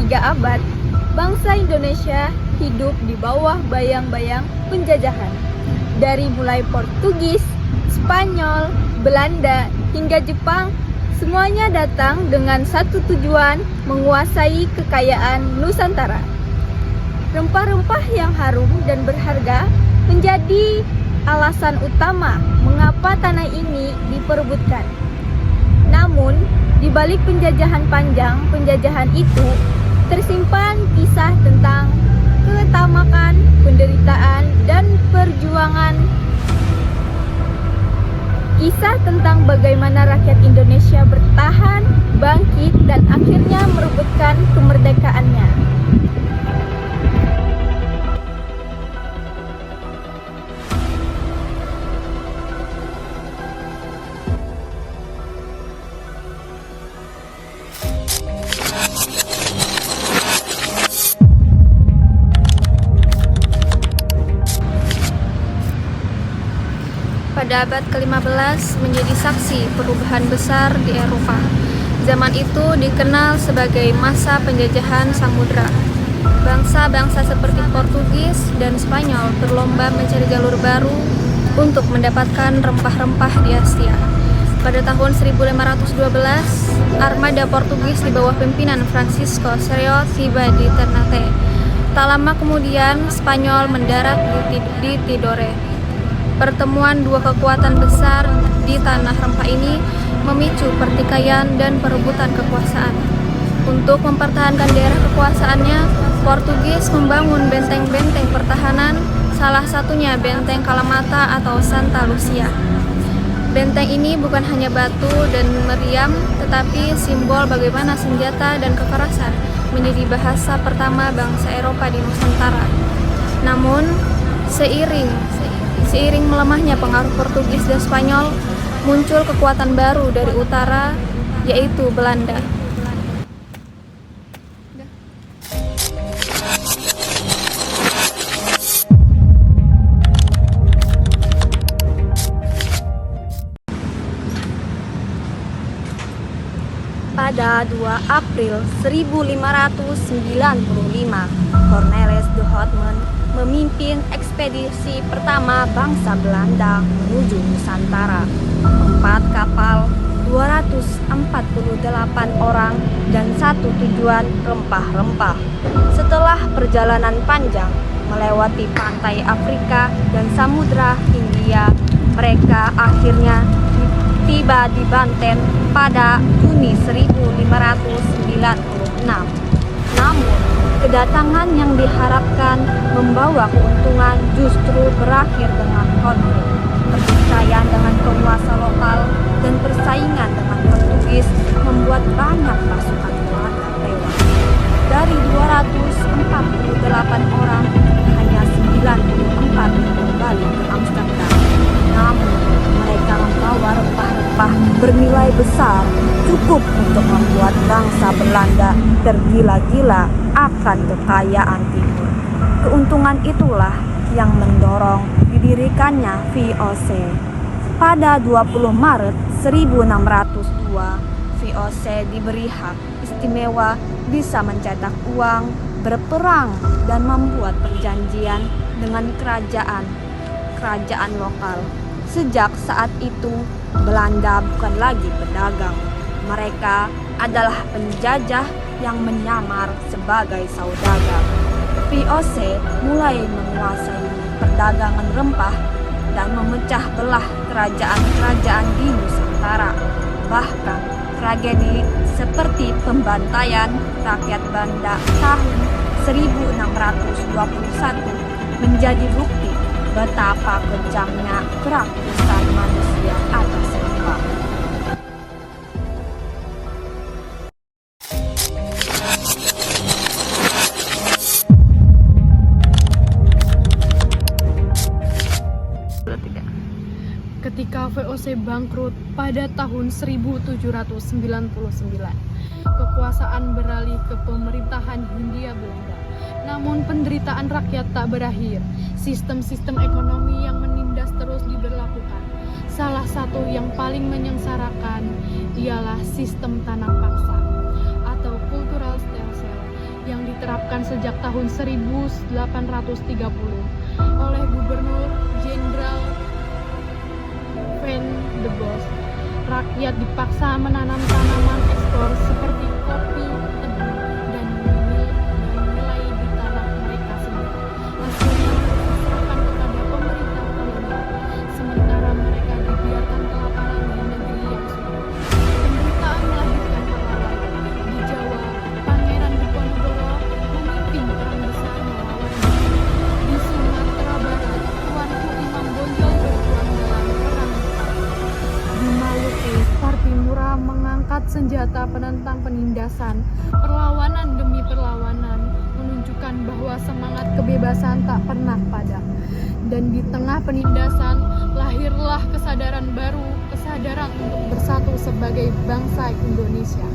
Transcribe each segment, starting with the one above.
3 abad, bangsa Indonesia hidup di bawah bayang-bayang penjajahan. Dari mulai Portugis, Spanyol, Belanda, hingga Jepang, semuanya datang dengan satu tujuan, menguasai kekayaan Nusantara. Rempah-rempah yang harum dan berharga menjadi alasan utama mengapa tanah ini diperebutkan. Namun, di balik penjajahan panjang penjajahan itu, tersimpan kisah tentang ketamakan, penderitaan, dan perjuangan. Kisah tentang bagaimana rakyat Indonesia bertahan, bangkit, dan akhirnya merebutkan kemerdekaannya. Pada abad ke-15 menjadi saksi perubahan besar di Eropa. Zaman itu dikenal sebagai masa penjajahan samudra. Bangsa-bangsa seperti Portugis dan Spanyol berlomba mencari jalur baru untuk mendapatkan rempah-rempah di Asia. Pada tahun 1512, armada Portugis di bawah pimpinan Francisco Serrao tiba di Ternate. Tak lama kemudian, Spanyol mendarat di Tidore. Pertemuan dua kekuatan besar di tanah rempah ini memicu pertikaian dan perebutan kekuasaan. Untuk mempertahankan daerah kekuasaannya, Portugis membangun benteng-benteng pertahanan, salah satunya benteng Kalamata atau Santa Lucia. Benteng ini bukan hanya batu dan meriam, tetapi simbol bagaimana senjata dan kekerasan menjadi bahasa pertama bangsa Eropa di Nusantara. Namun, seiring melemahnya pengaruh Portugis dan Spanyol, muncul kekuatan baru dari utara, yaitu Belanda. Pada 2 April 1595, Cornelis de Houtman memimpin ekspedisi pertama bangsa Belanda menuju Nusantara. 4 kapal, 248 orang, dan satu tujuan rempah-rempah. Setelah perjalanan panjang melewati pantai Afrika dan Samudra Hindia, mereka akhirnya tiba di Banten pada Juni 1596. Namun, kedatangan yang diharapkan membawa keuntungan justru berakhir dengan konflik, pertikaian dengan penguasa lokal, dan persaingan dengan Portugis membuat banyak pasukan Belanda tewas. Dari 248 orang, hanya 94 kembali ke Amsterdam. Namun, mereka membawa rempah-rempah bernilai besar, cukup untuk membuat bangsa Belanda tergila-gila akan kekayaan timur. Keuntungan itulah yang mendorong didirikannya VOC. Pada 20 Maret 1602, VOC diberi hak istimewa bisa mencetak uang, berperang, dan membuat perjanjian dengan kerajaan lokal. Sejak saat itu, Belanda bukan lagi pedagang. Mereka adalah penjajah yang menyamar sebagai saudagar. VOC mulai menguasai perdagangan rempah dan memecah belah kerajaan-kerajaan di Nusantara. Bahkan tragedi seperti pembantaian rakyat Banda tahun 1621 menjadi bukti betapa kejamnya kerakusan manusia atas rempah. Ketika VOC bangkrut pada tahun 1799, kekuasaan beralih ke pemerintahan Hindia Belanda. Namun penderitaan rakyat tak berakhir. Sistem-sistem ekonomi yang menindas terus diberlakukan. Salah satu yang paling menyengsarakan ialah sistem tanam paksa atau cultural stem cell diterapkan sejak tahun 1830 oleh Gubernur Jenderal Van de Bos. Rakyat dipaksa menanam tanaman ekspor seperti kopi, tebu, dan nilai di tanah mereka sendiri. Hasilnya diserahkan kepada pemerintah kolonial, sementara mereka dibiarkan kelaparan di negeri yang subur. Pemberitaan melahirkan pahlawan. Di Jawa, Pangeran Diponegoro memimpin perang besar melawan Belanda. Di Sumatera Barat, Tuanku Imam Bonjol berjuang dalam perang besar. Di Maluku, Partimura mengangkat senjata penentang penindasan. Perlawanan demi perlawanan menunjukkan bahwa semangat kebebasan tak pernah padam. Dan di tengah penindasan, lahirlah kesadaran baru, kesadaran untuk bersatu sebagai bangsa Indonesia.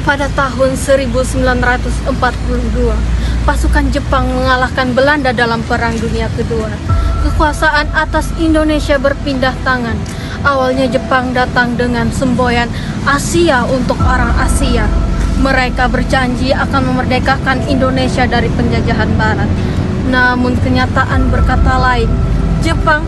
Pada tahun 1942, pasukan Jepang mengalahkan Belanda dalam Perang Dunia Kedua. Kekuasaan atas Indonesia berpindah tangan. Awalnya Jepang datang dengan semboyan Asia untuk orang Asia. Mereka berjanji akan memerdekakan Indonesia dari penjajahan Barat. Namun kenyataan berkata lain. Jepang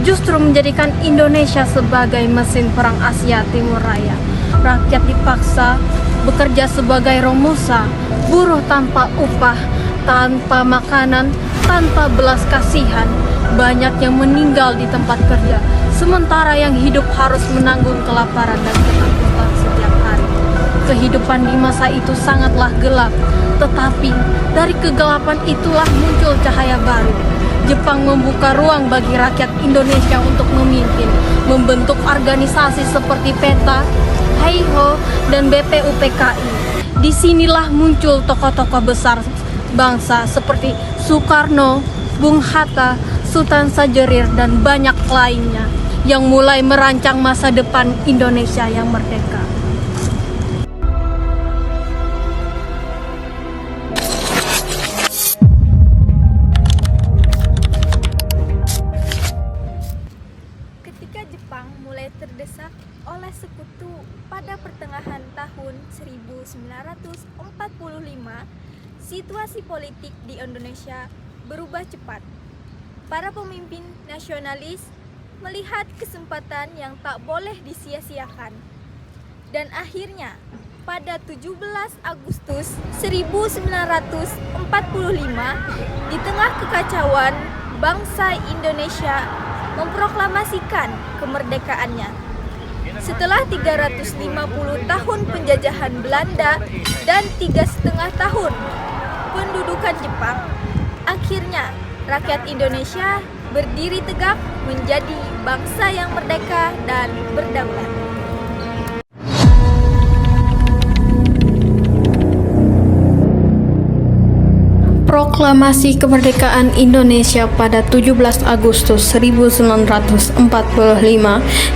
justru menjadikan Indonesia sebagai mesin perang Asia Timur Raya. Rakyat dipaksa bekerja sebagai romusa, buruh tanpa upah, tanpa makanan, tanpa belas kasihan. Banyak yang meninggal di tempat kerja, sementara yang hidup harus menanggung kelaparan dan ketakutan setiap hari. Kehidupan di masa itu sangatlah gelap, tetapi dari kegelapan itulah muncul cahaya baru. Jepang membuka ruang bagi rakyat Indonesia untuk memimpin, membentuk organisasi seperti PETA, Heiho, dan BPUPKI. Disinilah muncul tokoh-tokoh besar bangsa seperti Soekarno, Bung Hatta, Sultan Sajarir, dan banyak lainnya yang mulai merancang masa depan Indonesia yang merdeka. Ketika Jepang mulai terdesak oleh sekutu pada pertengahan tahun 1945, situasi politik di Indonesia berubah cepat. Para pemimpin nasionalis melihat kesempatan yang tak boleh disia-siakan. Dan akhirnya, pada 17 Agustus 1945, di tengah kekacauan, bangsa Indonesia memproklamasikan kemerdekaannya. Setelah 350 tahun penjajahan Belanda dan 3,5 tahun pendudukan Jepang, akhirnya rakyat Indonesia berdiri tegak menjadi bangsa yang merdeka dan berdaulat. Proklamasi kemerdekaan Indonesia pada 17 Agustus 1945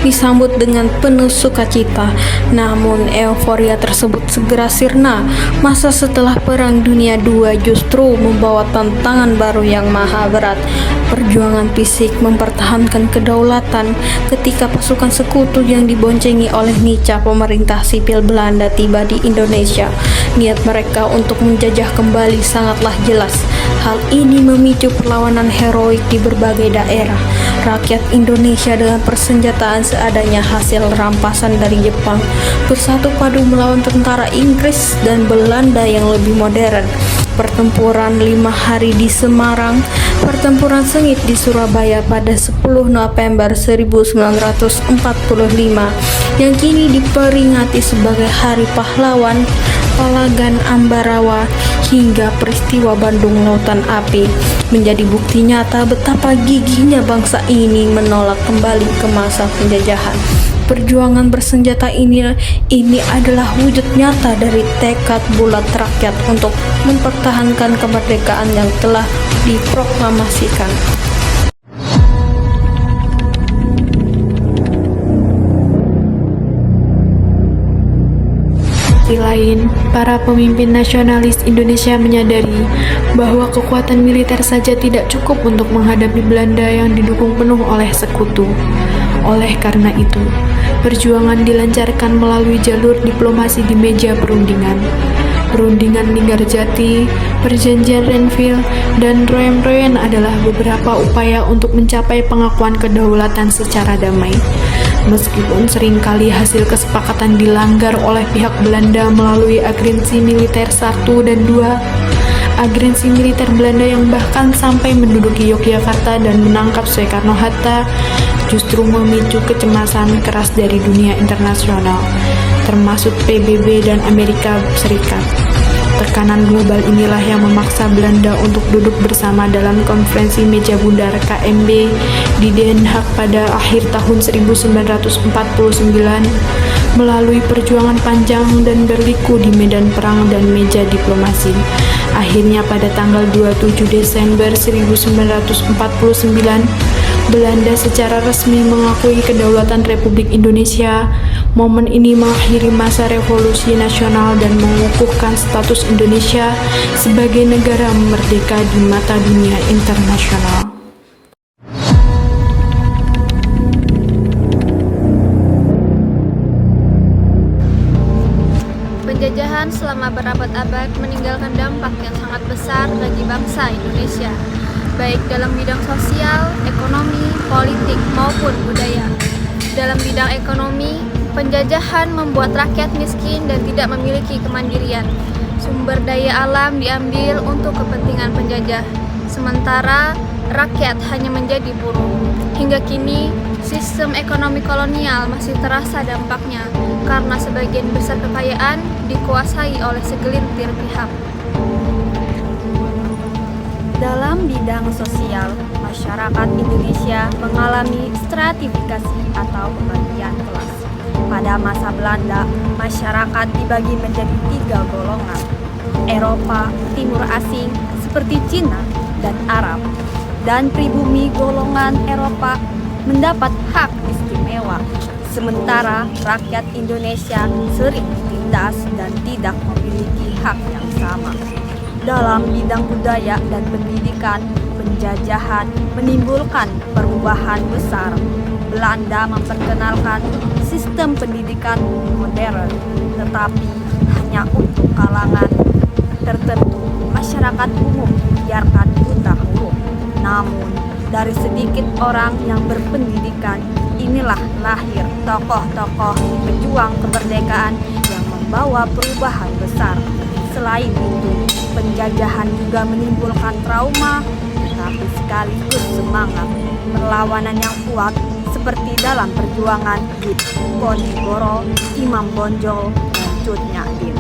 disambut dengan penuh sukacita. Namun euforia tersebut segera sirna. Masa setelah Perang Dunia II justru membawa tantangan baru yang maha berat. Perjuangan fisik mempertahankan kedaulatan ketika pasukan sekutu yang diboncengi oleh Nica pemerintah sipil Belanda tiba di Indonesia. Niat mereka untuk menjajah kembali sangatlah jelas. Hal ini memicu perlawanan heroik di berbagai daerah. Rakyat Indonesia dengan persenjataan seadanya hasil rampasan dari Jepang bersatu padu melawan tentara Inggris dan Belanda yang lebih modern. Pertempuran 5 hari di Semarang, pertempuran sengit di Surabaya pada 10 November 1945 yang kini diperingati sebagai Hari Pahlawan, Palagan Ambarawa, hingga peristiwa Bandung Lautan Api menjadi bukti nyata betapa gigihnya bangsa ini menolak kembali ke masa penjajahan. Perjuangan bersenjata ini adalah wujud nyata dari tekad bulat rakyat untuk mempertahankan kemerdekaan yang telah diproklamasikan. Di lain para pemimpin nasionalis Indonesia menyadari bahwa kekuatan militer saja tidak cukup untuk menghadapi Belanda yang didukung penuh oleh sekutu. Oleh karena itu, perjuangan dilancarkan melalui jalur diplomasi di meja perundingan. Perundingan Linggarjati, Perjanjian Renville, dan Royan-Royan adalah beberapa upaya untuk mencapai pengakuan kedaulatan secara damai. Meskipun seringkali hasil kesepakatan dilanggar oleh pihak Belanda melalui agensi militer 1 dan 2, agensi militer Belanda yang bahkan sampai menduduki Yogyakarta dan menangkap Soekarno-Hatta justru memicu kecemasan keras dari dunia internasional, termasuk PBB dan Amerika Serikat. Tekanan global inilah yang memaksa Belanda untuk duduk bersama dalam konferensi meja bundar KMB di Den Haag pada akhir tahun 1949. Melalui perjuangan panjang dan berliku di medan perang dan meja diplomasi, akhirnya pada tanggal 27 Desember 1949, Belanda secara resmi mengakui kedaulatan Republik Indonesia. Momen ini mengakhiri masa revolusi nasional dan mengukuhkan status Indonesia sebagai negara merdeka di mata dunia internasional. Penjajahan selama berabad-abad meninggalkan dampak yang sangat besar bagi bangsa Indonesia, baik dalam bidang sosial, ekonomi, politik, maupun budaya. Dalam bidang ekonomi, penjajahan membuat rakyat miskin dan tidak memiliki kemandirian. Sumber daya alam diambil untuk kepentingan penjajah, sementara rakyat hanya menjadi buruh. Hingga kini, sistem ekonomi kolonial masih terasa dampaknya karena sebagian besar kekayaan dikuasai oleh segelintir pihak. Dalam bidang sosial, masyarakat Indonesia mengalami stratifikasi atau pembagian kelas. Pada masa Belanda, masyarakat dibagi menjadi 3 golongan: Eropa, Timur Asing seperti Cina dan Arab, dan pribumi golongan Eropa mendapat hak istimewa. Sementara rakyat Indonesia sering ditindas dan tidak memiliki hak yang sama. Dalam bidang budaya dan pendidikan, penjajahan menimbulkan perubahan besar. Belanda memperkenalkan sistem pendidikan modern, tetapi hanya untuk kalangan tertentu. Masyarakat umum dibiarkan buta huruf. Namun, dari sedikit orang yang berpendidikan, inilah lahir tokoh-tokoh pejuang kemerdekaan yang membawa perubahan besar. Selain itu, penjajahan juga menimbulkan trauma, tetapi sekaligus semangat perlawanan yang kuat, seperti dalam perjuangan Diponegoro, Imam Bonjol, dan Cut Nyak Dien.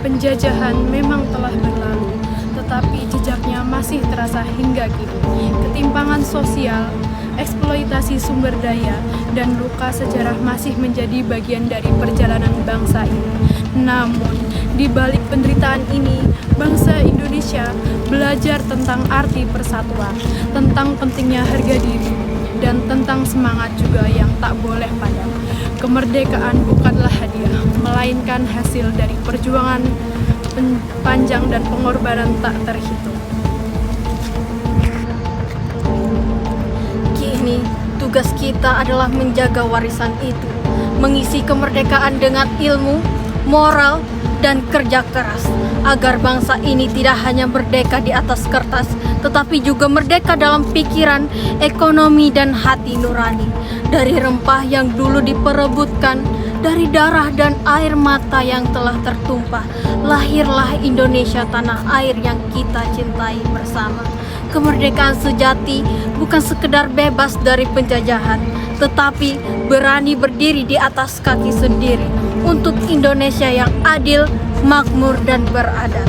Penjajahan memang telah berlalu, tetapi jejaknya masih terasa hingga kini. Ketimpangan sosial, eksploitasi sumber daya, dan luka sejarah masih menjadi bagian dari perjalanan bangsa ini. Namun, di balik penderitaan ini, bangsa Indonesia belajar tentang arti persatuan, tentang pentingnya harga diri, dan tentang semangat juga yang tak boleh padam. Kemerdekaan bukanlah hadiah, melainkan hasil dari perjuangan panjang dan pengorbanan tak terhitung. Kini, tugas kita adalah menjaga warisan itu, mengisi kemerdekaan dengan ilmu, moral, dan kerja keras, agar bangsa ini tidak hanya merdeka di atas kertas, tetapi juga merdeka dalam pikiran, ekonomi, dan hati nurani. Dari rempah yang dulu diperebutkan, dari darah dan air mata yang telah tertumpah, lahirlah Indonesia, tanah air yang kita cintai bersama. Kemerdekaan sejati bukan sekedar bebas dari penjajahan, tetapi berani berdiri di atas kaki sendiri untuk Indonesia yang adil, makmur, dan beradab.